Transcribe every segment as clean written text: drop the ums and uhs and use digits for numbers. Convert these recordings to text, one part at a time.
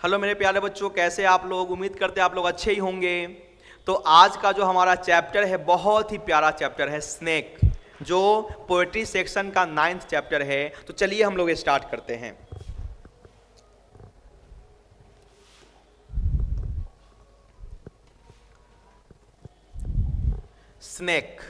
Hello मेरे प्यारे बच्चों, कैसे आप लोग? उम्मीद करते हैं आप लोग अच्छे ही होंगे। तो आज का जो हमारा चैप्टर है बहुत ही प्यारा चैप्टर है, स्नेक, जो पोएट्री सेक्शन का 9th चैप्टर है। तो चलिए हम लोग स्टार्ट करते हैं। स्नेक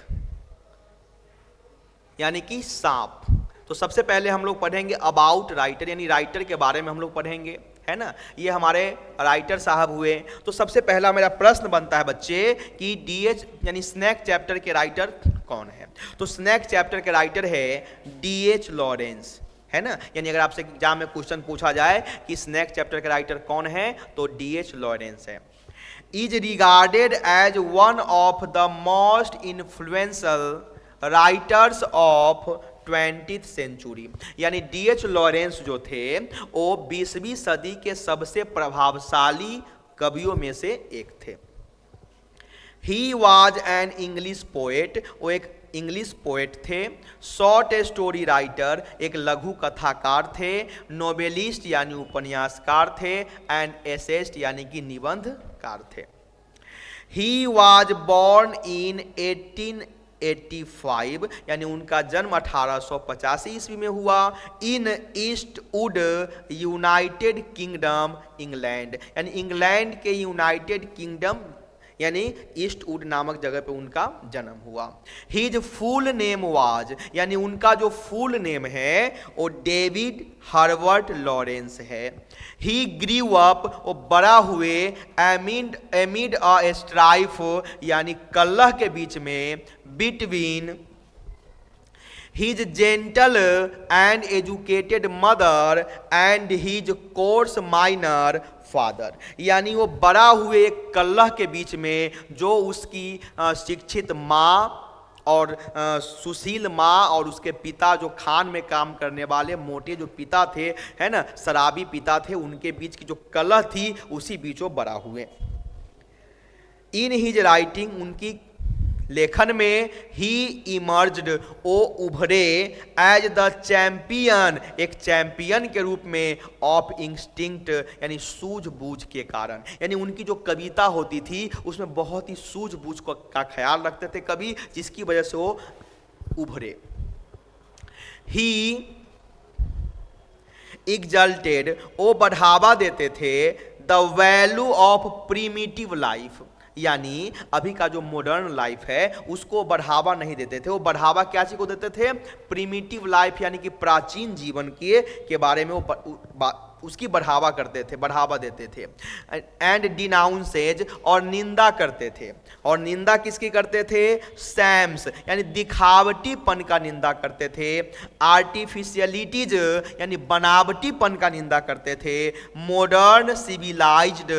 यानी कि सांप। तो सबसे पहले हम लोग पढ़ेंगे अबाउट राइटर, यानी राइटर के बारे में हम लोग पढ़ेंगे, है ना। ये हमारे राइटर साहब हुए। तो सबसे पहला मेरा प्रश्न बनता है बच्चे कि डीएच यानी स्नेक चैप्टर के राइटर कौन है? तो स्नेक चैप्टर के राइटर है डीएच लॉरेंस, है ना। यानी अगर आपसे एग्जाम में क्वेश्चन पूछा जाए कि स्नेक चैप्टर के राइटर कौन है, तो डीएच लॉरेंस है। Is regarded as one of the most influential writers of 20th century. यानी डीएच लॉरेंस जो थे वो 20वीं सदी के सबसे प्रभावशाली कवियों में से एक थे। He was an English poet, वो एक इंग्लिश पोएट थे। शॉर्ट स्टोरी राइटर, एक लघु कथाकार थे। नोवेलिस्ट यानी उपन्यासकार थे। एंड एसेस्ट यानी कि निबंधकार थे। ही वॉज बॉर्न इन 1885, यानी उनका जन्म 1885 ईस्वी में हुआ। In Eastwood, United Kingdom, England, यानी इंग्लैंड के यूनाइटेड किंगडम यानी ईस्ट वुड नामक जगह पे उनका जन्म हुआ। हिज फुल नेम वाज, यानी उनका जो फुल नेम है वो डेविड हर्बर्ट लॉरेंस है। ही ग्रीव अप, वो बड़ा हुए एमिड अ स्ट्राइफ, यानी कलह के बीच में, between his gentle and educated mother and his course minor father, यानी वो बड़ा हुए एक कलह के बीच में जो उसकी शिक्षित माँ और सुशील माँ और उसके पिता जो खान में काम करने वाले मोटे जो पिता थे, है ना, शराबी पिता थे, उनके बीच की जो कलह थी उसी बीच वो बड़ा हुए। इन हिज राइटिंग, उनकी लेखन में, ही इमर्ज्ड, वो उभरे, एज द चैंपियन, एक चैंपियन के रूप में, ऑफ इंस्टिंक्ट, यानी सूझबूझ के कारण। यानी उनकी जो कविता होती थी उसमें बहुत ही सूझबूझ का ख्याल रखते थे कवि, जिसकी वजह से वो उभरे। ही एग्जल्टेड, वो बढ़ावा देते थे, the value of primitive life, यानी अभी का जो मॉडर्न लाइफ है उसको बढ़ावा नहीं देते थे। वो बढ़ावा क्या चीज को देते थे? प्रीमिटिव लाइफ, यानी कि प्राचीन जीवन के बारे में वो उसकी बढ़ावा करते थे, बढ़ावा देते थे। एंड डिनाउंसेज, और निंदा करते थे। और निंदा किसकी करते थे? सैम्स, यानी दिखावटीपन का निंदा करते थे। आर्टिफिशियलिटीज, यानी बनावटीपन का निंदा करते थे। मॉडर्न सिविलाइज्ड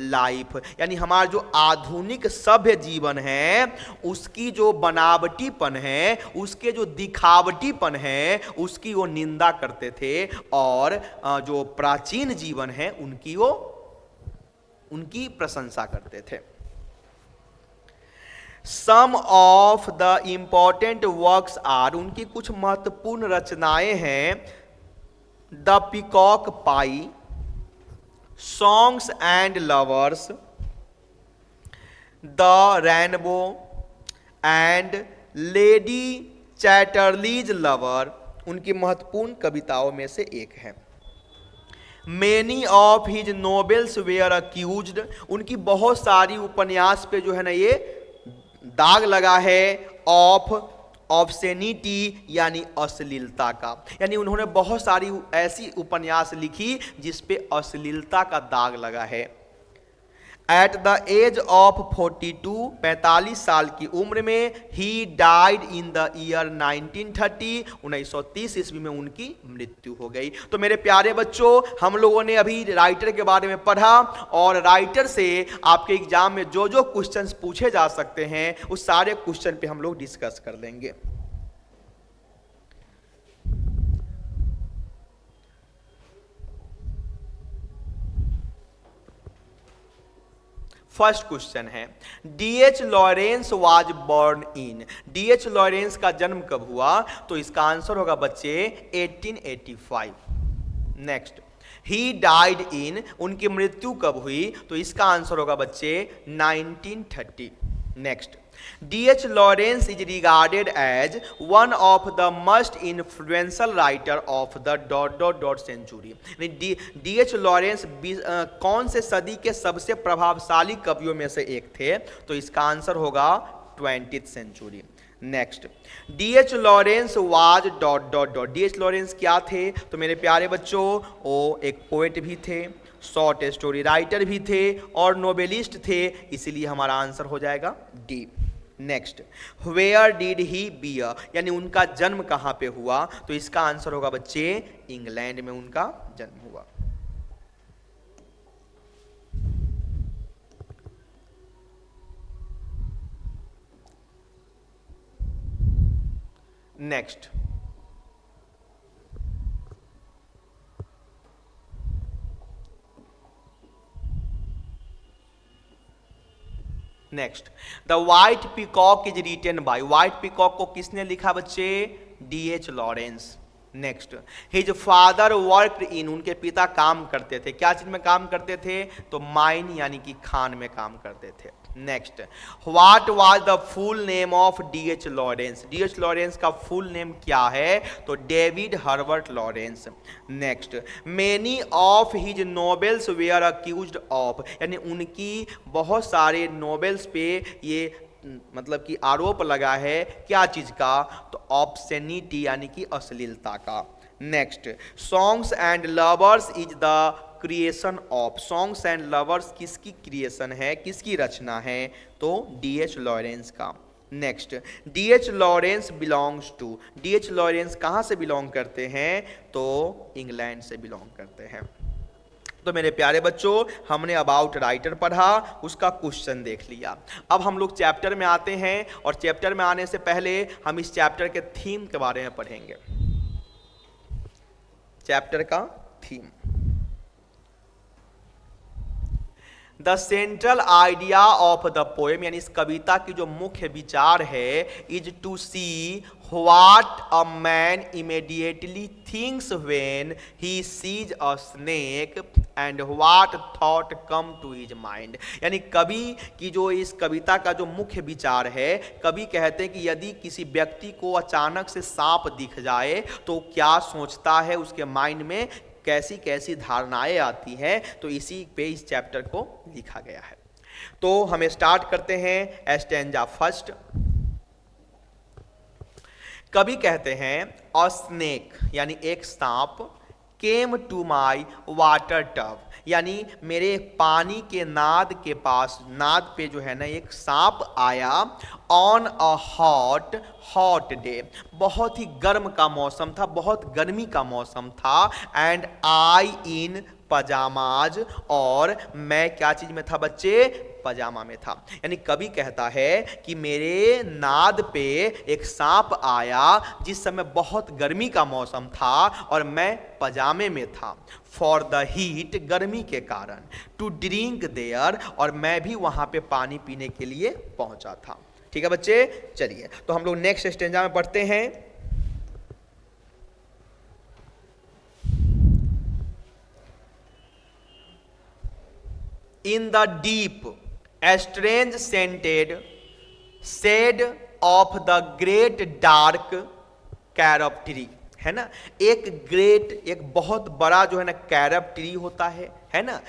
लाइफ, यानी हमारा जो आधुनिक सभ्य जीवन है उसकी जो बनावटीपन है, उसके जो दिखावटीपन है, उसकी वो निंदा करते थे। और जो प्राचीन जीवन है उनकी प्रशंसा करते थे। Some of the important works are, उनकी कुछ महत्वपूर्ण रचनाएं हैं। The peacock pie, songs and lovers, the rainbow and Lady Chatterley's lover, उनकी महत्वपूर्ण कविताओं में से एक है। Many of his novels were accused, उनकी बहुत सारी उपन्यास पे जो है ना ये दाग लगा है, ऑफ ऑब्सेनिटी, यानी अश्लीलता का। यानी उन्होंने बहुत सारी ऐसी उपन्यास लिखी जिस पे अश्लीलता का दाग लगा है। एट द एज ऑफ 42, 45 साल की उम्र में, he died in the year 1930, 1930 ईस्वी में उनकी मृत्यु हो गई। तो मेरे प्यारे बच्चों, हम लोगों ने अभी राइटर के बारे में पढ़ा, और राइटर से आपके एग्जाम में जो जो क्वेश्चंस पूछे जा सकते हैं उस सारे क्वेश्चन पे हम लोग डिस्कस कर लेंगे। फर्स्ट क्वेश्चन है, D H Lawrence was born in, D H Lawrence का जन्म कब हुआ? तो इसका आंसर होगा बच्चे 1885। नेक्स्ट, ही डाइड इन, उनकी मृत्यु कब हुई? तो इसका आंसर होगा बच्चे 1930। Next, D.H. Lawrence is regarded as one of the most influential writer of the ... century। D.H. Lawrence कौन से सदी के सबसे प्रभावशाली कवियों में से एक थे? तो इसका आंसर होगा 20th century। Next, D.H. Lawrence was ... D.H. Lawrence क्या थे? तो मेरे प्यारे बच्चों, वो एक पोएट भी थे, शॉर्ट स्टोरी राइटर भी थे और नोवेलिस्ट थे, इसीलिए हमारा आंसर हो जाएगा D. Next, where did he bear, यानी उनका जन्म कहाँ पे हुआ? तो इसका आंसर होगा बच्चे इंग्लैंड में उनका जन्म हुआ। Next, next, the white peacock is written by, white peacock को किसने लिखा बच्चे? D.H. Lawrence. Next, his father worked in, उनके पिता काम करते थे, क्या चीज में काम करते थे? तो माइन यानी कि खान में काम करते थे। Next, what was the full name of D.H. Lawrence, D.H. Lawrence का फुल नेम क्या है? तो David Herbert Lawrence. Next, many of his novels were accused of, यानी उनकी बहुत सारे नोवेल्स पे ये मतलब कि आरोप लगा है, क्या चीज का? तो ऑब्सेनिटी यानी कि अश्लीलता का। Next, songs and lovers is the creation of, songs and lovers किसकी क्रिएशन है, किसकी रचना है? तो D.H. लॉरेंस का। Next, D.H. Lawrence belongs to, D.H. Lawrence कहाँ से बिलोंग करते हैं? तो इंग्लैंड से बिलोंग करते हैं। तो मेरे प्यारे बच्चों, हमने अबाउट राइटर पढ़ा, उसका क्वेश्चन देख लिया। अब हम लोग चैप्टर में आते हैं, और चैप्टर में आने से पहले हम इस चैप्टर के थीम के बारे में पढ़ेंगे। चैप्टर का theme, the central idea of the poem, यानी इस कविता की जो मुख्य विचार है, is to see what a man immediately thinks when he sees a snake and what thought come to his mind, यानी कवि की जो इस कविता का जो मुख्य विचार है, कवि कहते हैं कि यदि किसी व्यक्ति को अचानक से सांप दिख जाए तो क्या सोचता है, उसके माइंड में कैसी कैसी धारणाएं आती हैं, तो इसी पे इस चैप्टर को लिखा गया है। तो हमें स्टार्ट करते हैं स्टैंजा फर्स्ट। कवि कहते हैं, अ स्नेक यानी एक सांप, came to my water tub, यानी मेरे पानी के नाद के पास, नाद पे जो है ना एक सांप आया, ऑन अ हॉट डे, बहुत ही गर्म का मौसम था, बहुत गर्मी का मौसम था, एंड आई इन पजामाज, और मैं क्या चीज में था बच्चे? पजामा में था। यानी कवि कहता है कि मेरे नाद पे एक सांप आया जिस समय बहुत गर्मी का मौसम था और मैं पजामे में था, फॉर द हीट, गर्मी के कारण, टू ड्रिंक देयर, और मैं भी वहां पे पानी पीने के लिए पहुंचा था। ठीक है बच्चे, चलिए तो हम लोग नेक्स्ट स्टेंजा में पढ़ते हैं। In the deep strange scented shade of the great dark carob tree, है ना, एक ग्रेट, एक बहुत बड़ा जो है ना कैरब ट्री होता है ना,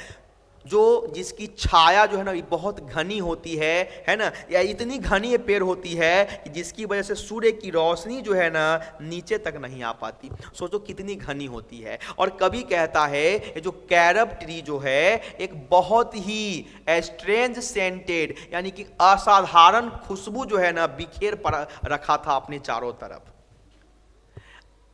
जो जिसकी छाया जो है ना बहुत घनी होती है ना, या इतनी घनी ये पेड़ होती है कि जिसकी वजह से सूर्य की रोशनी जो है ना नीचे तक नहीं आ पाती। सोचो कितनी घनी होती है। और कवि कहता है ये जो कैरब ट्री जो है एक बहुत ही स्ट्रेंज सेंटेड, यानी कि असाधारण खुशबू जो है ना बिखेर पर रखा था अपने चारों तरफ।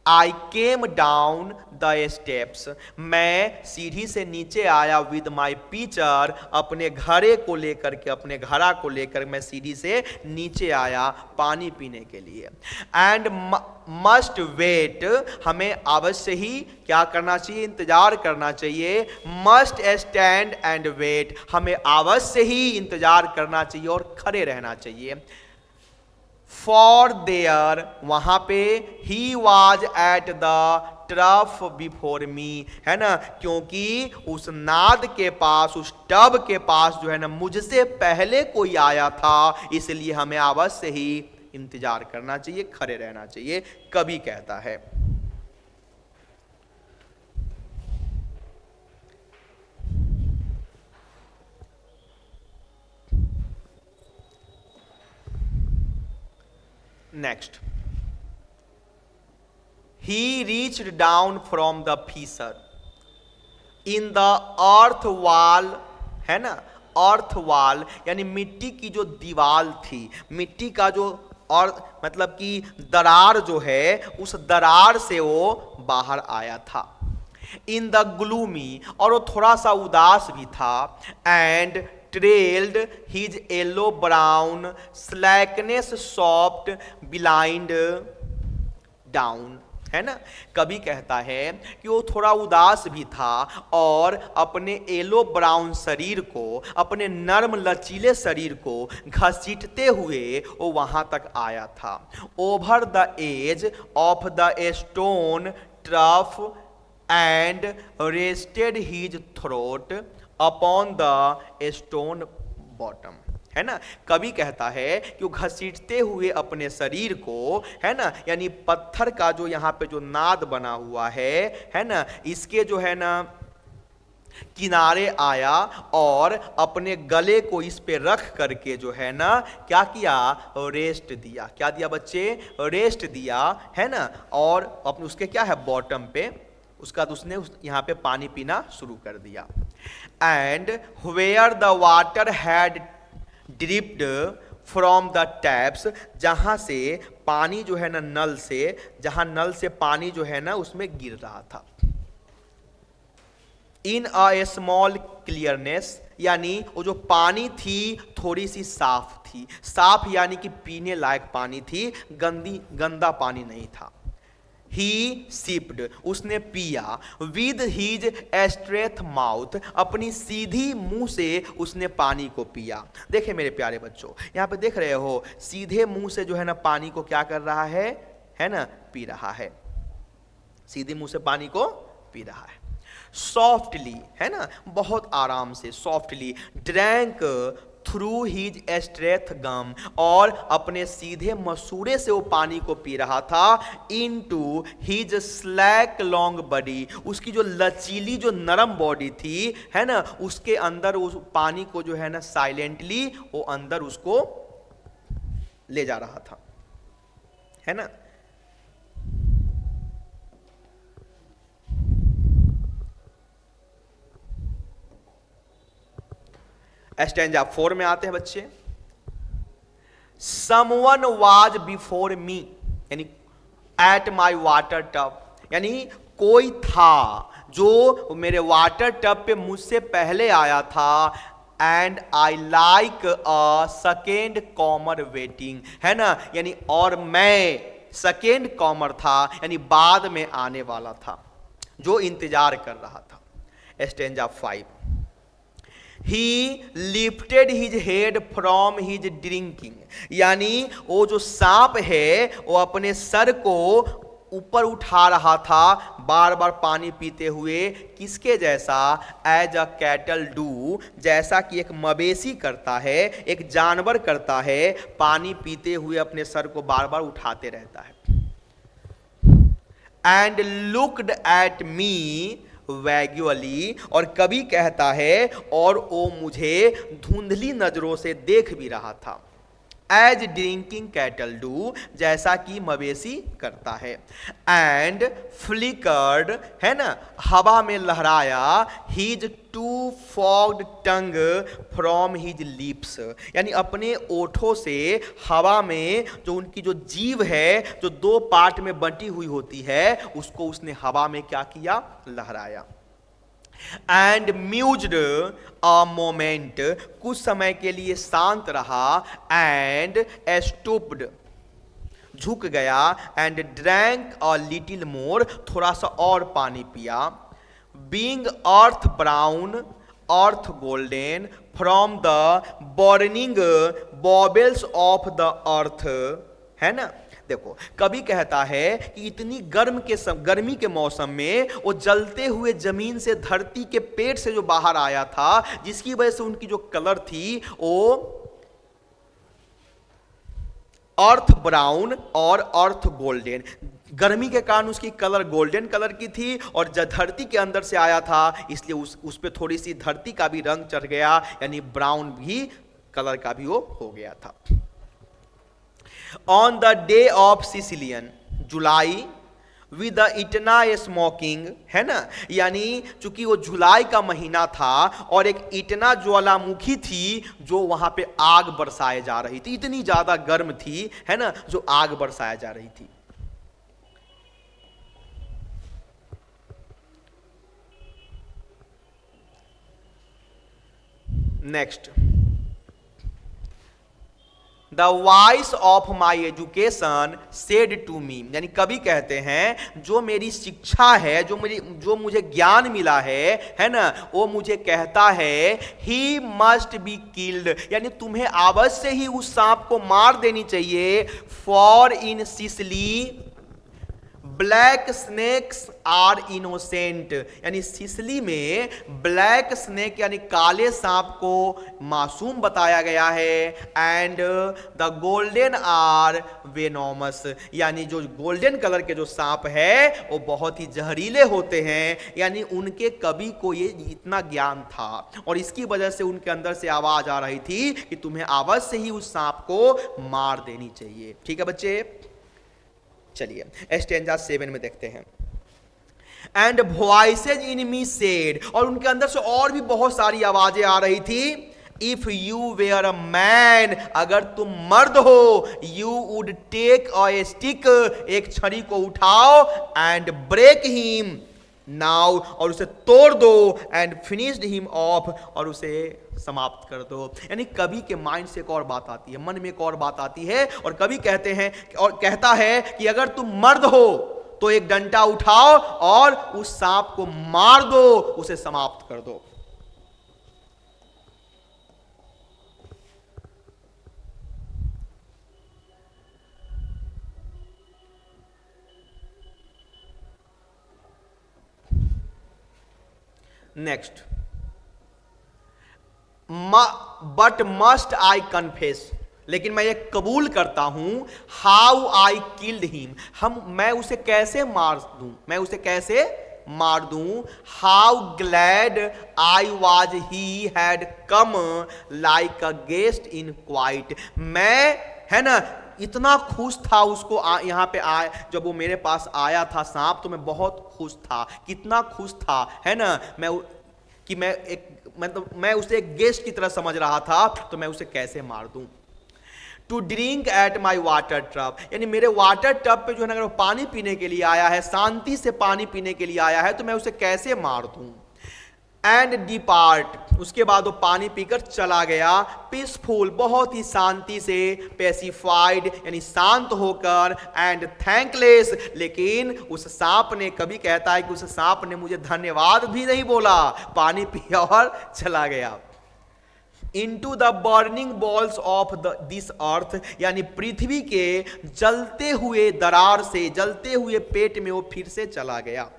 आई केम डाउन द स्टेप्स, मैं सीढ़ी से नीचे आया, विद माई पीचर, अपने घड़े को लेकर के, अपने घड़ा को लेकर मैं सीढ़ी से नीचे आया पानी पीने के लिए। एंड मस्ट वेट, हमें अवश्य ही क्या करना चाहिए? इंतजार करना चाहिए। मस्ट स्टैंड एंड वेट, हमें अवश्य ही इंतजार करना चाहिए और खड़े रहना चाहिए। फॉर देयर, वहां पे, he was at the trough before me, है ना, क्योंकि उस नाद के पास, उस टब के पास जो है ना मुझसे पहले कोई आया था, इसलिए हमें अवश्य ही इंतजार करना चाहिए, खड़े रहना चाहिए, कवि कहता है। Next, he reached down from the fissure in the earth wall, है ना, अर्थ वॉल यानी मिट्टी की जो दीवार थी, मिट्टी का जो और मतलब कि दरार जो है, उस दरार से वो बाहर आया था। इन द ग्लूमी, और वो थोड़ा सा उदास भी था। And trailed his yellow brown slackness soft blind down, है ना, कवि कहता है कि वो थोड़ा उदास भी था और अपने येलो ब्राउन शरीर को, अपने नर्म लचीले शरीर को घसीटते हुए वो वहां तक आया था। Over the edge of the stone trough and rested his throat upon the stone bottom, है ना, कवि कहता है कि वो घसीटते हुए अपने शरीर को, है ना, यानी पत्थर का जो यहाँ पे जो नाद बना हुआ है ना, इसके जो है ना किनारे आया और अपने गले को इस पे रख करके जो है ना क्या किया, रेस्ट दिया। क्या दिया बच्चे, रेस्ट दिया, है ना, और अपने उसके क्या है बॉटम पे, उसका उसने यहाँ पे पानी पीना शुरू कर दिया। And where the water had dripped from the taps, जहां से पानी जो है ना नल से, जहां नल से पानी जो है ना उसमें गिर रहा था। इन अ स्मॉल क्लियरनेस, यानी वो जो पानी थी थोड़ी सी साफ थी, साफ यानी कि पीने लायक पानी थी, गंदा पानी नहीं था। ही सिप्ड, उसने पिया। विद हिज स्ट्रेट माउथ, अपनी सीधी मुंह से उसने पानी को पिया। देखे मेरे प्यारे बच्चों, यहाँ पे देख रहे हो सीधे मुंह से जो है ना पानी को क्या कर रहा है ना, पी रहा है, सीधे मुंह से पानी को पी रहा है। सॉफ्टली, है ना, बहुत आराम से, softly drank through his straight gum, और अपने सीधे मसूड़े से वो पानी को पी रहा था। Into his slack long body, उसकी जो लचीली जो नरम बॉडी थी, है ना, उसके अंदर उस पानी को जो है ना साइलेंटली वो अंदर उसको ले जा रहा था, है ना। स्टैंजा 4 में आते हैं बच्चे। समवन वाज बिफोर मी, यानी एट माई वाटर टब, यानी कोई था जो मेरे वाटर टब पे मुझसे पहले आया था। And I like a second comer waiting, है ना, यानी और मैं सेकेंड कॉमर था, यानी बाद में आने वाला था, जो इंतजार कर रहा था। Stanza 5, He lifted his head from his drinking, यानी वो जो सांप है वो अपने सर को ऊपर उठा रहा था बार बार पानी पीते हुए, किसके जैसा, एज अ कैटल डू, जैसा कि एक मवेशी करता है, एक जानवर करता है, पानी पीते हुए अपने सर को बार बार उठाते रहता है। एंड लुक्ड एट मी वैग्युअली, और कवि कहता है और वो मुझे धुंधली नजरों से देख भी रहा था। एज ड्रिंकिंग कैटल डू, जैसा कि मवेशी करता है। एंड फ्लिकर्ड, है ना, हवा में लहराया। His two forked tongue from his lips, यानी अपने ओठों से हवा में जो उनकी जो जीव है जो 2 पार्ट में बंटी हुई होती है, उसको उसने हवा में क्या किया, लहराया। एंड म्यूज्ड अ मोमेंट, कुछ समय के लिए शांत रहा। एंड स्टूप्ड, झुक गया। And drank a little more, थोड़ा सा और पानी पिया। Being earth brown earth golden from the burning bowels of the earth, है ना, देखो, कवि कहता है कि इतनी गर्मी के मौसम में वो जलते हुए जमीन से, धरती के पेट से जो बाहर आया था, जिसकी वजह से उनकी जो कलर थी वो अर्थ ब्राउन और अर्थ गोल्डन, गर्मी के कारण उसकी कलर गोल्डन कलर की थी, और जब धरती के अंदर से आया था इसलिए उस पे थोड़ी सी धरती का भी रंग चढ़ गया, यानी ब्राउन भी कलर का भी वो हो गया था। On the day of Sicilian July with the Etna smoking, है ना, यानी चूंकि वो जुलाई का महीना था और एक इटना ज्वालामुखी थी जो वहां पे आग बरसाए जा रही थी, इतनी ज्यादा गर्म थी, है ना, जो आग बरसाया जा रही थी। Next, the voice of my education said to me, यानी कवि कहते हैं जो मेरी शिक्षा है, जो मुझे ज्ञान मिला है ना, वो मुझे कहता है ही मस्ट बी किल्ड, यानी तुम्हें अवश्य ही उस सांप को मार देनी चाहिए। For in Sicily black snakes are innocent, यानी सिसली में ब्लैक स्नेक यानी काले सांप को मासूम बताया गया है। And the golden are venomous, यानी जो गोल्डन कलर के जो सांप है वो बहुत ही जहरीले होते हैं, यानी उनके कवि को ये इतना ज्ञान था और इसकी वजह से उनके अंदर से आवाज आ रही थी कि तुम्हें अवश्य ही उस सांप को मार देनी चाहिए। ठीक है बच्चे, चलिए स्टैंजा 7 में देखते हैं। And voices in me said, और उनके अंदर से और भी बहुत सारी आवाजें आ रही थी। If you were a man, अगर तुम मर्द हो, you would take a stick, एक छड़ी को उठाओ, एंड ब्रेक हिम नाउ, और उसे तोड़ दो, एंड फिनिश्ड हिम ऑफ, और उसे समाप्त कर दो। यानी कवि के माइंड से एक और बात आती है, मन में एक और बात आती है, और कवि कहते हैं और कहता है कि अगर तुम मर्द हो तो एक डंडा उठाओ और उस सांप को मार दो, उसे समाप्त कर दो। Next, but must I confess, लेकिन मैं ये कबूल करता हूं, हाउ आई किल्ड हिम, मैं उसे कैसे मार दूं, how glad I was he had come like a guest in quite, मैं, है ना, इतना खुश था उसको यहाँ पे आए, जब वो मेरे पास आया था सांप, तो मैं बहुत खुश था, कितना खुश था, है ना, मैं उसे एक गेस्ट की तरह समझ रहा था, तो मैं उसे कैसे मार दूं। To drink at my water tub, यानी मेरे वाटर टब पे जो है ना, अगर वो पानी पीने के लिए आया है, शांति से पानी पीने के लिए आया है, तो मैं उसे कैसे मार दूं। एंड डिपार्ट, उसके बाद वो पानी पीकर चला गया। पीसफुल, बहुत ही शांति से, पेसिफाइड यानी शांत होकर, एंड थैंकलेस, लेकिन उस सांप ने, कभी कहता है कि उस सांप ने मुझे धन्यवाद भी नहीं बोला, पानी पिया और चला गया। Into the burning balls of this earth, यानी पृथ्वी के जलते हुए दरार से, जलते हुए पेट में वो फिर से चला गया।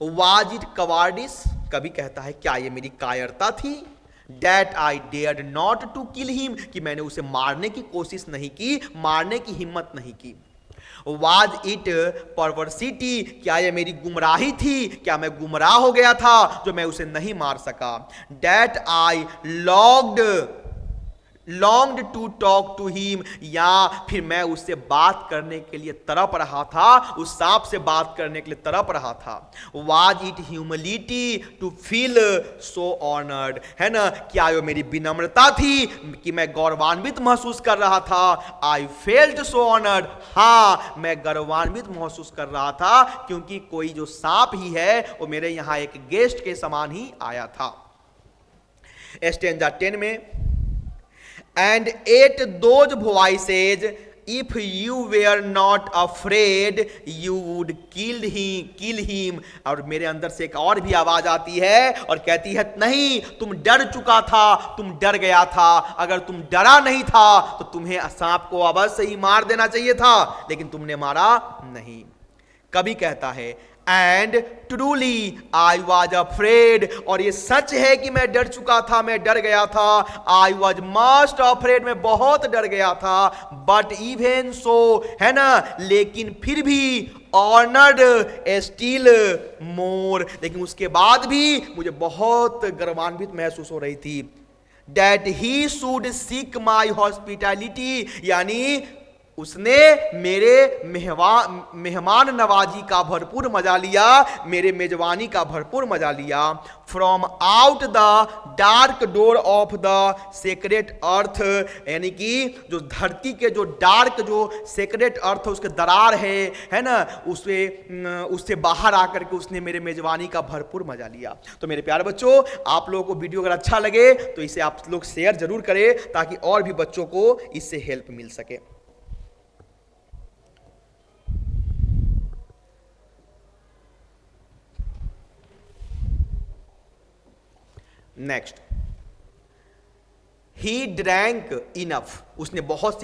वाज इट कवार्डिस, कभी कहता है क्या ये मेरी कायरता थी, that I dared not to kill him, कि मैंने उसे मारने की कोशिश नहीं की, मारने की हिम्मत नहीं की। वाज इट परवर्सिटी, क्या ये मेरी गुमराही थी, क्या मैं गुमराह हो गया था जो मैं उसे नहीं मार सका। That I longed to talk to him, या फिर मैं उससे बात करने के लिए तड़प रहा था, उस सांप से बात करने के लिए तड़प रहा था। Was it humility to feel so honoured, है ना, क्या वो मेरी विनम्रता थी कि मैं गौरवान्वित महसूस कर रहा था। आई फेल्ट सो ऑनर्ड, हाँ मैं गौरवान्वित महसूस कर रहा था, क्योंकि कोई जो सांप ही है वो मेरे यहाँ एक गेस्ट के समान ही आया था। स्टैंजा 10 में, and ate those voices if you were not afraid you would kill him. और मेरे अंदर से एक और भी आवाज आती है और कहती है नहीं, तुम डर चुका था, तुम डर गया था। अगर तुम डरा नहीं था तो तुम्हें सांप को अवश्य ही मार देना चाहिए था, लेकिन तुमने मारा नहीं। कवि कहता है and truly I was afraid, और ये सच है कि मैं डर चुका था, मैं डर गया था। आई वॉज मस्ट अफ्रेड, मैं बहुत डर गया था। बट इवन सो, है ना, लेकिन फिर भी ऑनर्ड स्टिल मोर, लेकिन उसके बाद भी मुझे बहुत गर्वान्वित महसूस हो रही थी। That he should seek my hospitality, यानी उसने मेरे मेहमान नवाजी का भरपूर मजा लिया, मेरे मेजबानी का भरपूर मजा लिया। From out the dark door of the secret earth, यानी कि जो धरती के जो डार्क जो सेक्रेट अर्थ उसके दरार है ना, उससे बाहर आकर के उसने मेरे मेजबानी का भरपूर मजा लिया। तो मेरे प्यारे बच्चों, आप लोगों को वीडियो अगर अच्छा लगे तो इसे आप लोग शेयर जरूर करें ताकि और भी बच्चों को इससे हेल्प मिल सके। नेक्स्ट, ही ड्रैंक इनफ, उसने बहुत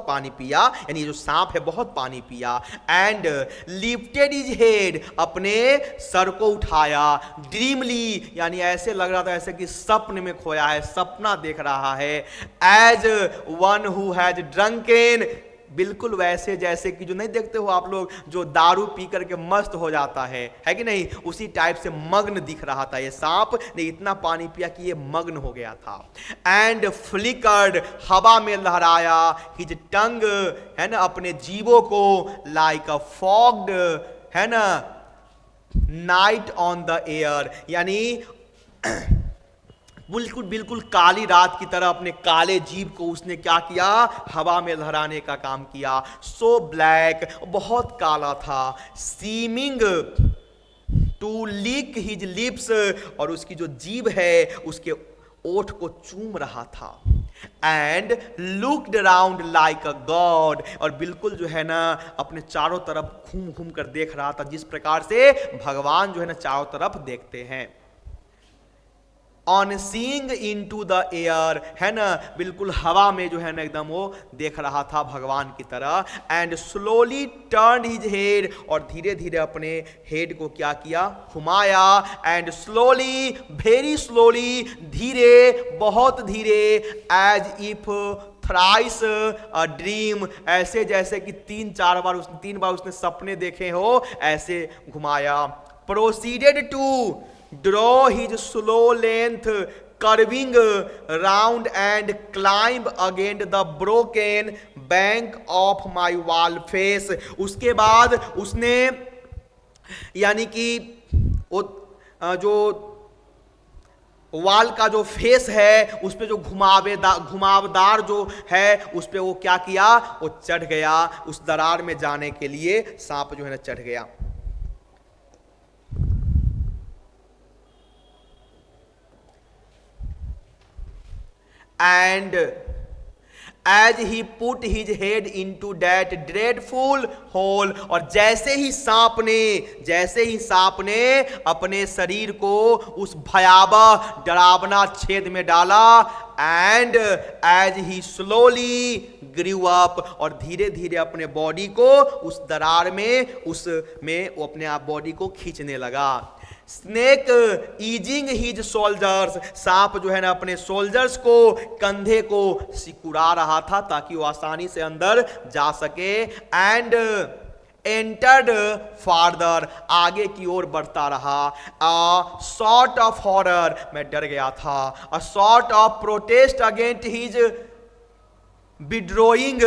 पानी पिया, यानी जो सांप है बहुत पानी पिया। एंड लिफ्टेड इज हेड, अपने सर को उठाया। ड्रीमली, यानी ऐसे लग रहा था ऐसे कि सपने में खोया है, सपना देख रहा है। As one who has drunken, बिल्कुल वैसे जैसे कि जो नहीं देखते हो आप लोग, जो दारू पी करके मस्त हो जाता है कि नहीं, उसी टाइप से मग्न दिख रहा था ये सांप ने। इतना पानी पिया कि ये मग्न हो गया था। एंड फ्लिकर्ड, हवा में लहराया। हिज टंग, है ना, अपने जीवों को। लाइक अ फॉग्ड, है ना, नाइट ऑन द एयर, यानी बिल्कुल काली रात की तरह अपने काले जीव को उसने क्या किया, हवा में लहराने का काम किया। सो ब्लैक, बहुत काला था। Seeming to lick his lips, और उसकी जो जीभ है उसके ओठ को चूम रहा था। And looked around like a God, और बिल्कुल जो है ना अपने चारों तरफ घूम घूम कर देख रहा था, जिस प्रकार से भगवान जो है ना चारों तरफ देखते हैं। On seeing into the air, है ना, बिल्कुल हवा में जो है ना एकदम वो देख रहा था भगवान की तरह। And slowly turn his head, और धीरे धीरे अपने हेड को क्या किया, घुमाया। एंड स्लोली, वेरी स्लोली, धीरे, बहुत धीरे। As if thrice a dream, ऐसे जैसे कि तीन बार उसने सपने देखे हो, ऐसे घुमाया। Proceeded to draw his slow length curving round and climb against the broken bank of my wall face, उसके बाद उसने यानी कि वो जो वाल का जो फेस है उस पे जो घुमावदार जो है उस पे वो क्या किया, वो चढ़ गया। उस दरार में जाने के लिए सांप जो है ना चढ़ गया। And as he put his head into that dreadful hole, और जैसे ही सांप ने अपने शरीर को उस भयावह डरावना छेद में डाला। And as he slowly grew up, और धीरे धीरे अपने बॉडी को उस दरार में वो अपने आप बॉडी को खींचने लगा। स्नेक ईजिंग हिज सोल्जर्स, सांप जो है ना अपने सोल्जर्स को कंधे को सिकुड़ा रहा था ताकि वो आसानी से अंदर जा सके। एंड एंटर्ड फार्दर, आगे की ओर बढ़ता रहा। अ सॉर्ट ऑफ हॉरर, मैं डर गया था। A sort of protest against his withdrawing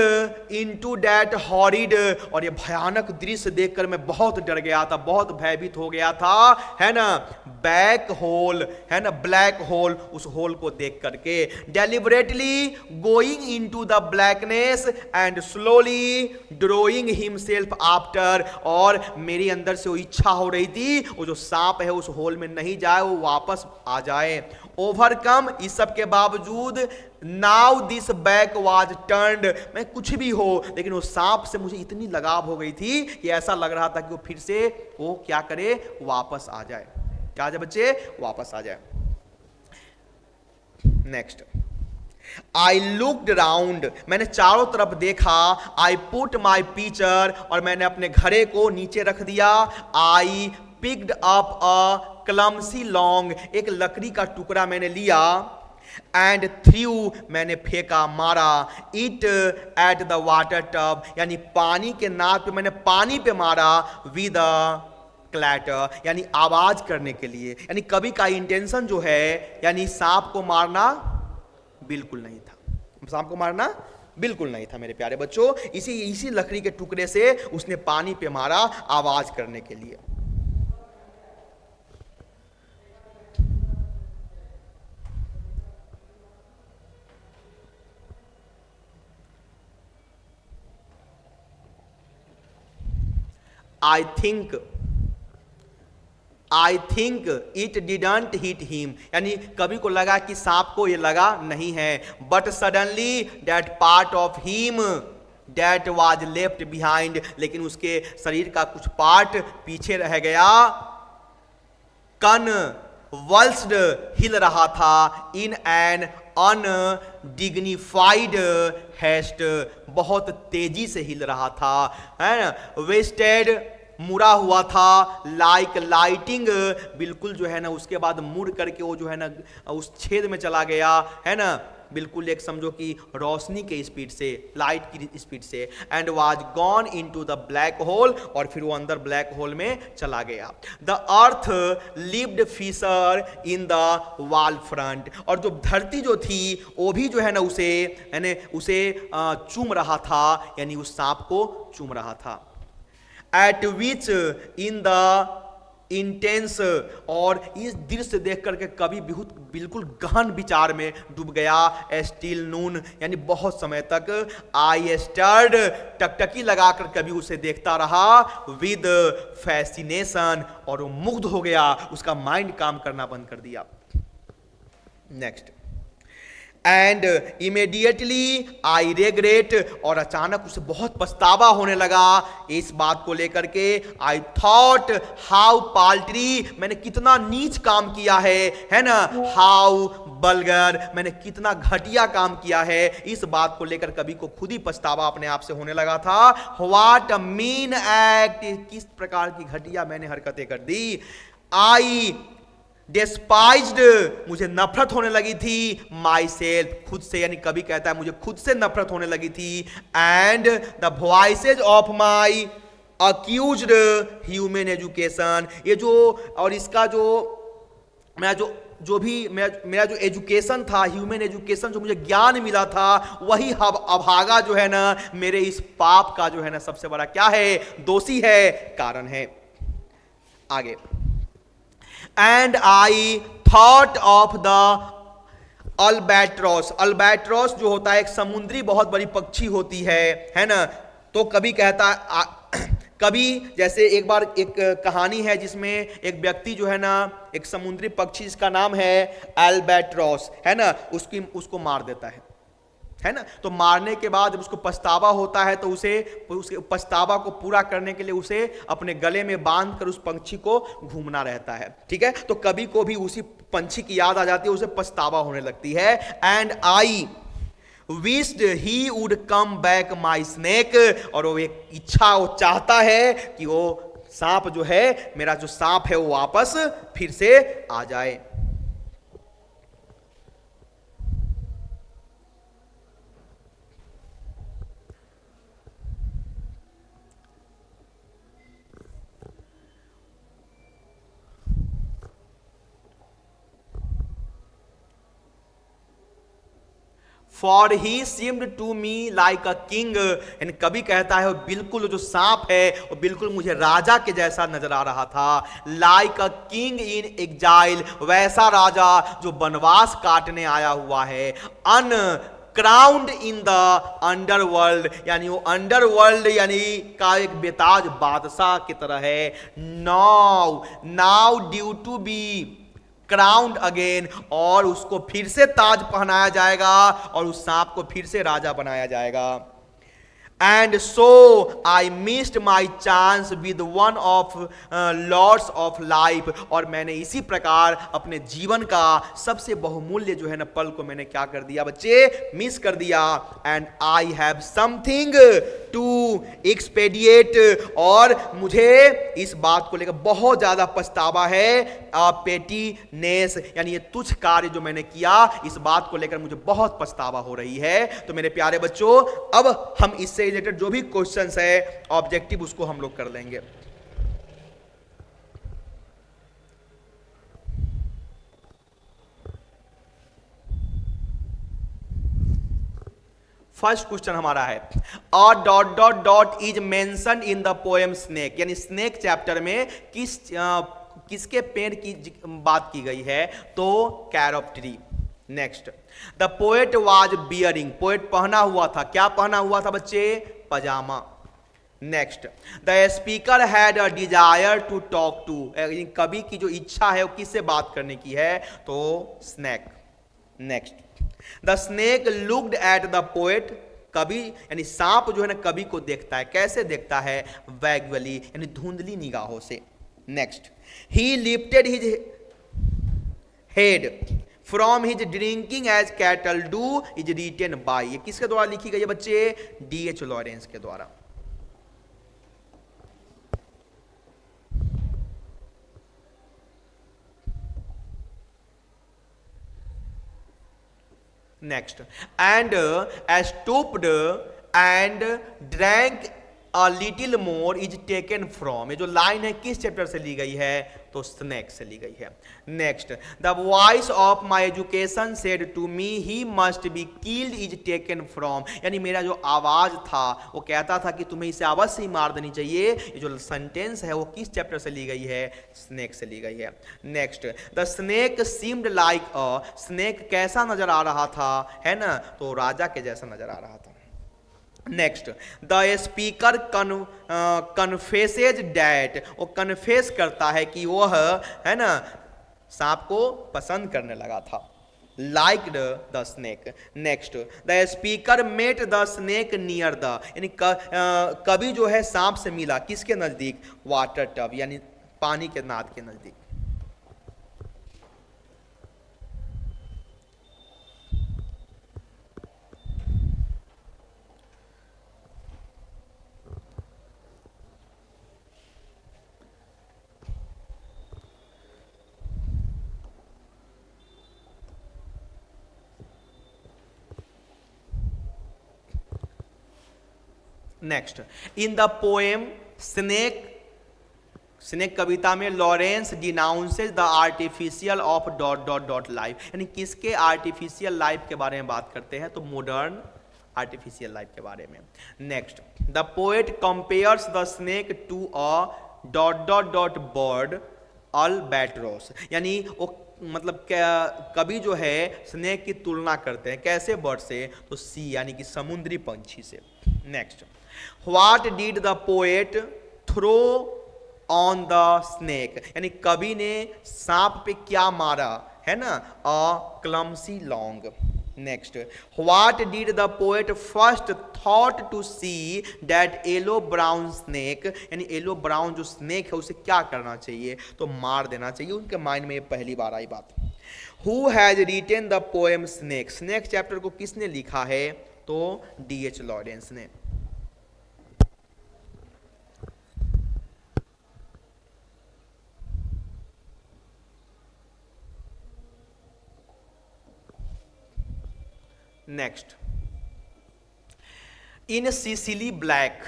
into that horrid, और ये भयानक दृश्य देखकर मैं बहुत डर गया था, बहुत भयभीत हो गया था, है ना। बैक होल, है ना, ब्लैक होल, उस होल को देख करके। Deliberately going into the blackness and slowly drawing himself after, और मेरी अंदर से वो इच्छा हो रही थी वो जो सांप है उस होल में नहीं जाए, वो वापस आ जाए। ओवरकम, इस सब के बावजूद now this back was turned, मैं कुछ भी हो लेकिन वो सांप से मुझे इतनी लगाव हो गई थी कि ऐसा लग रहा था कि वो फिर से वो क्या करे, वापस आ जाए। क्या जाए बच्चे, वापस आ जाए। नेक्स्ट, आई लुक्ड राउंड, मैंने चारों तरफ देखा। आई पुट माई पिचर, और मैंने अपने घड़े को नीचे रख दिया। I picked up a clumsy long, एक लकड़ी का टुकड़ा मैंने लिया। एंड थ्रू, मैंने फेंका, मारा। It at the water tub, यानी पानी के नाद पे मैंने पानी पे मारा। विद क्लैटर, यानी आवाज करने के लिए। यानी कवि का इंटेंशन जो है, यानी सांप को मारना बिल्कुल नहीं था। सांप को मारना बिल्कुल नहीं था मेरे प्यारे बच्चों। इसी लकड़ी के टुकड़े से उसने पानी पे मारा आवाज करने के लिए। I think it didn't hit him, यानी कवि को लगा कि सांप को ये लगा नहीं है। But suddenly that part of him that was left behind, लेकिन उसके शरीर का कुछ पार्ट पीछे रह गया। कनवल्स्ड, हिल रहा था। इन एन अनडिग्निफाइड हेस्ट, बहुत तेजी से हिल रहा था, है ना। वेस्टेड, मुड़ा हुआ था। लाइक लाइटिंग, बिल्कुल जो है ना उसके बाद मुड़ करके वो जो है ना उस छेद में चला गया, है ना। बिल्कुल एक समझो कि रोशनी के स्पीड से, लाइट की स्पीड से। And was gone into the black hole, और फिर वो अंदर ब्लैक होल में चला गया। The earth lived fissure in the wall front, और जो धरती जो थी वो भी जो है ना उसे चूम रहा था, यानी उस सांप को चूम रहा था। Eight which in the intense, और इस दृश्य देख करके कवि बिल्कुल गहन विचार में डूब गया। स्टिल नून, यानी बहुत समय तक। आई स्टर्ड, टकटकी लगाकर कवि उसे देखता रहा। विद फैसिनेशन, और वो मुग्ध हो गया, उसका माइंड काम करना बंद कर दिया। Next, and immediately I regret, और अचानक उसे बहुत पछतावा होने लगा इस बात को लेकर के। आई थॉट हाउ पाल्ट्री, मैंने कितना नीच काम किया है ना। हाउ बल्गर, मैंने कितना घटिया काम किया है। इस बात को लेकर कवि को खुद ही पछतावा अपने आप से होने लगा था। व्हाट अ मीन एक्ट, किस प्रकार की घटिया मैंने हरकतें कर दी। आई डेस्पाइज्ड, मुझे नफरत होने लगी थी। माई सेल्फ, खुद से, यानी कभी कहता है मुझे खुद से नफरत होने लगी थी। And the voices of my accused human education, ये जो और इसका जो मेरा जो एजुकेशन था, ह्यूमन एजुकेशन, जो मुझे ज्ञान मिला था, वही अभागा जो है ना मेरे इस पाप का जो है ना सबसे बड़ा क्या है, दोषी है, कारण है। आगे, and I thought of the albatross, albatross जो होता है एक समुद्री बहुत बड़ी पक्षी होती है ना। तो कभी कहता कभी, जैसे एक बार एक कहानी है जिसमें एक व्यक्ति जो है ना एक समुद्री पक्षी जिसका नाम है अल्बैट्रॉस, है ना, उसको मार देता है ना। तो मारने के बाद जब उसको पछतावा होता है तो उसके पछतावा को पूरा करने के लिए उसे अपने गले में बांध कर उस पंछी को घूमना रहता है। ठीक है, तो कभी को भी उसी पंछी की याद आ जाती है, उसे पछतावा होने लगती है। And I wished he would come back my snake, और वो एक इच्छा, वो चाहता है कि वो सांप जो है, मेरा जो सांप है वो वापस फिर से आ जाए। For he seemed to me like a king, यानी कभी कहता है बिल्कुल जो सांप है वो बिल्कुल मुझे राजा के जैसा नजर आ रहा था। Like a king in exile, वैसा राजा जो वनवास काटने आया हुआ है। अन क्राउंड इन द अंडरवर्ल्ड, यानी वो अंडरवर्ल्ड यानी का एक बेताज बादशाह की तरह है। Now due to be crowned again, और उसको फिर से ताज पहनाया जाएगा और उस सांप को फिर से राजा बनाया जाएगा। And so I missed my chance with one of lords of life, और मैंने इसी प्रकार अपने जीवन का सबसे बहुमूल्य जो है ना पल को मैंने क्या कर दिया बच्चे, मिस कर दिया। And I have something to expedite, और मुझे इस बात को लेकर बहुत ज्यादा पछतावा है। पेटीनेस यानी ये तुच्छ कार्य जो मैंने किया, इस बात को लेकर मुझे बहुत पछतावा हो रही है। तो मेरे प्यारे बच्चों, अब हम इससे रिलेटेड जो भी क्वेश्चंस है ऑब्जेक्टिव उसको हम लोग कर लेंगे। फर्स्ट क्वेश्चन हमारा है, a dot dot dot is mentioned in the poem snake, यानी स्नेक चैप्टर में किसके पेड़ की बात की गई है, तो carob tree. Next, the poet was wearing, poet पहना हुआ था, क्या पहना हुआ था बच्चे, पजामा। Next, the speaker had a desire to talk to, कवि की जो इच्छा है वो किससे बात करने की है, तो snake. Next, the snake looked at the poet, कवि यानी सांप जो है ना कवि को देखता है, कैसे देखता है, वैग्वली यानी धुंधली निगाहों से। Next, he lifted his head from his drinking as cattle do is written by, ये किसके द्वारा लिखी गई है बच्चे, D.H. लॉरेंस के द्वारा। Next, and stooped and drank a little more is taken from, ये जो लाइन है किस चैप्टर से ली गई है, तो स्नेक से ली गई है। Next, the voice of my education said to me he must be killed is taken from, यानी मेरा जो आवाज था वो कहता था कि तुम्हें इसे अवश्य ही मार देनी चाहिए, ये जो सेंटेंस है वो किस चैप्टर से ली गई है, स्नेक से ली गई है। Next, the snake seemed like a, snake कैसा नजर आ रहा था, है ना, तो राजा के जैसा नजर आ रहा था। नेक्स्ट, द स्पीकर कन्फेसेज डैट, वो कन्फेस करता है कि वह, है ना, सांप को पसंद करने लगा था, like the snake. Next, the speaker met the snake near the, यानी कवि जो है सांप से मिला किसके नजदीक, वाटर टब यानी पानी के नाद के नजदीक। Next, in the poem snake, snake कविता में Lawrence denounces the artificial of dot dot dot life, यानी किसके आर्टिफिशियल लाइफ के बारे में बात करते हैं, तो मॉडर्न आर्टिफिशियल लाइफ के बारे में। Next, the poet compares the snake to a dot dot dot bird albatross, यानी वो मतलब क्या, कवि जो है स्नेक की तुलना करते हैं कैसे, बर्ड से, तो सी यानी कि समुद्री पंछी से। Next, what did the poet throw on the snake, यानी कवि ने सांप पे क्या मारा, है ना, a clumsy log. Next, what did the poet first thought to see that yellow brown snake, यानी येलो ब्राउन जो स्नेक है उसे क्या करना चाहिए, तो मार देना चाहिए, उनके माइंड में ये पहली बार आई बात। Who has written the poem snake, snake chapter को किसने लिखा है, तो D.H. लॉरेंस ने। Next, in Sicily black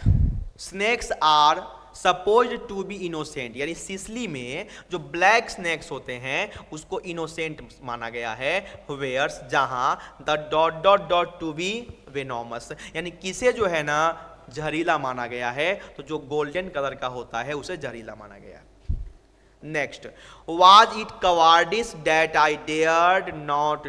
snakes are suppose to be innocent, यानी सिसिली में जो ब्लैक स्नेक्स होते हैं उसको इनोसेंट माना गया है, वेयर्स जहां the dot dot dot to be venomous, यानी किसे जो है ना जहरीला माना गया है, तो जो गोल्डन कलर का होता है उसे जहरीला माना गया है। Next, was it cowardice that I dared not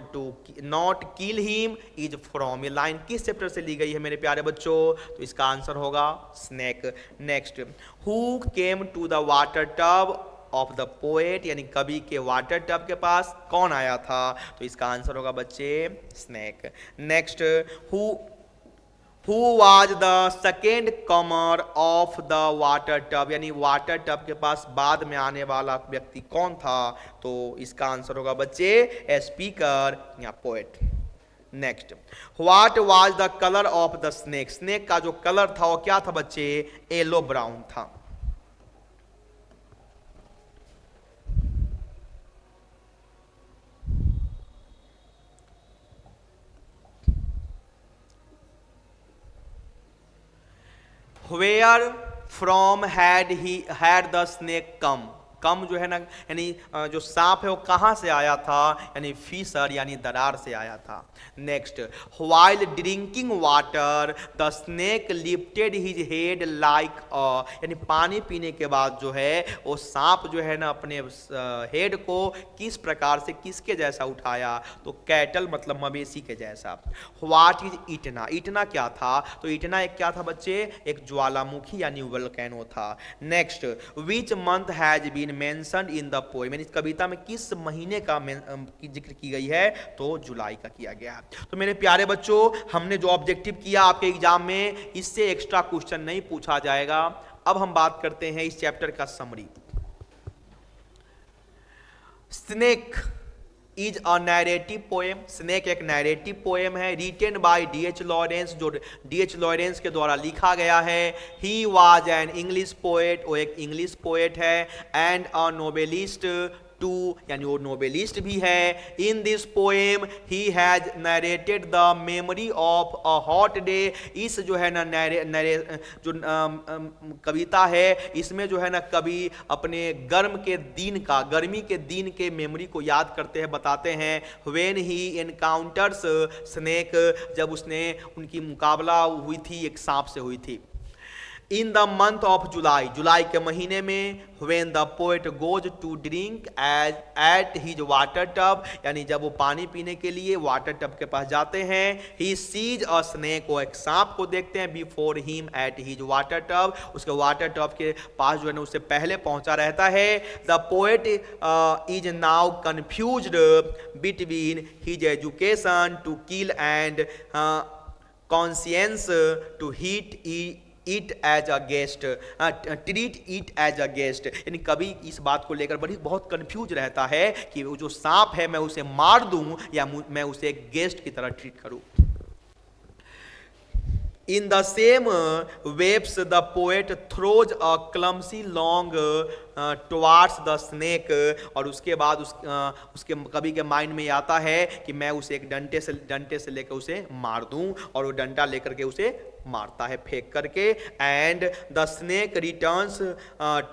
kill him is from, ये लाइन किस चैप्टर से ली गई है मेरे प्यारे बच्चों, तो इसका आंसर होगा snake. Next, who came to the water tub of the poet, यानी कवि के वाटर टब के पास कौन आया था? तो इसका आंसर होगा बच्चे snake. Next, who was the second Qamar of the water tub, यानी वाटर टब के पास बाद में आने वाला व्यक्ति कौन था? तो इसका आंसर होगा बच्चे ए स्पीकर या poet. Next, what was the colour of the snake, snake का जो कलर था वो क्या था बच्चे? येलो ब्राउन था। Where from had the snake come? कम जो है ना, यानी जो सांप है वो कहाँ से आया था? यानी फिशर यानी दरार से आया था। Next, while drinking water the snake lifted his head like यानी पानी पीने के बाद जो है वो सांप जो है ना अपने हेड को किस प्रकार से किसके जैसा उठाया? तो कैटल मतलब मवेशी के जैसा। व्हाट इज इटना, इटना क्या था? तो इटना एक क्या था बच्चे? एक ज्वालामुखी यानी वोल्केनो था। Next, which month has been mentioned in the poem, यानी इस कविता में किस महीने का की जिक्र की गई है? तो जुलाई का किया गया है। तो मेरे प्यारे बच्चों, हमने जो ऑब्जेक्टिव किया आपके एग्जाम में, इससे एक्स्ट्रा क्वेश्चन नहीं पूछा जाएगा। अब हम बात करते हैं इस चैप्टर का summary. Snake is a narrative poem, snake एक नैरेटिव पोएम है, रिटेन बाय D.H. लॉरेंस, जो D.H. लॉरेंस के द्वारा लिखा गया है। He was an English poet, वो एक इंग्लिश पोएट है, एंड अ नोवेलिस्ट टू, यानी वो नोवेलिस्ट भी है। In this poem he has narrated the memory of a hot day, इस जो है ना जो कविता है इसमें जो है ना कवि अपने गर्मी के दिन के मेमोरी को याद करते हैं, बताते हैं। व्हेन ही एनकाउंटर्स स्नेक, जब उसने उनकी मुकाबला हुई थी एक सांप से हुई थी। In the month of July, जुलाई के महीने में, when the poet goes to drink at his water tub, यानी जब वो पानी पीने के लिए वाटर टब के पास जाते हैं। ही सीज अ स्नेक, वो एक सांप को देखते हैं। Before him at his water tub, उसके वाटर टब के पास जो है ना उससे पहले पहुंचा रहता है। The poet is now confused between his education to kill and conscience to it as a guest, treat it as a guest, यानी कभी इस बात को लेकर बहुत कंफ्यूज रहता है कि वो जो सांप है मैं उसे मार दूं या मैं उसे एक गेस्ट की तरह ट्रीट करूं। In the same waves, the poet throws a clumsy long towards the snake, और उसके बाद उसके कवि के माइंड में आता है कि मैं उसे एक डंटे से लेकर उसे मार दूं, और वो डंटा लेकर के उसे मारता है फेंक करके। And the snake returns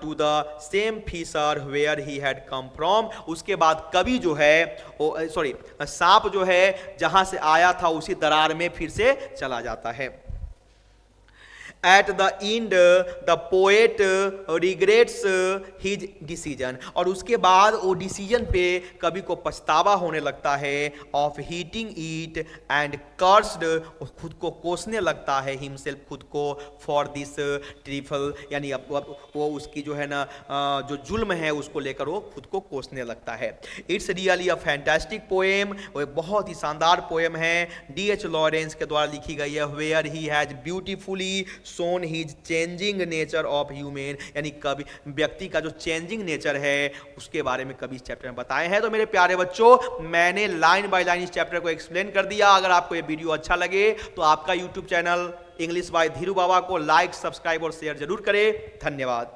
to the same fissure where he had come from, उसके बाद कवि जो है सांप जो है जहां से आया था उसी दरार में फिर से चला जाता है। At the end, the poet regrets his decision, और उसके बाद वो डिसीजन पे कवि को पछतावा होने लगता है। Of heating it and cursed, खुद को कोसने लगता है हिमसेल्फ, खुद को, फॉर दिस ट्रिफल, यानी वो उसकी जो है ना जो जुल्म है उसको लेकर वो खुद को कोसने लगता है। It's really a fantastic poem, वो एक बहुत ही शानदार पोएम है, D.H. लॉरेंस के द्वारा लिखी गई है। Where he has beautifully shown his changing nature of human, यानी कवि व्यक्ति का जो चेंजिंग नेचर है उसके बारे में कवि इस चैप्टर में बताए हैं। तो मेरे प्यारे बच्चों, मैंने लाइन बाय लाइन इस चैप्टर को एक्सप्लेन कर दिया। अगर आपको ये वीडियो अच्छा लगे तो आपका YouTube channel English by Dhiru Baba को लाइक, सब्सक्राइब और शेयर जरूर करें। धन्यवाद।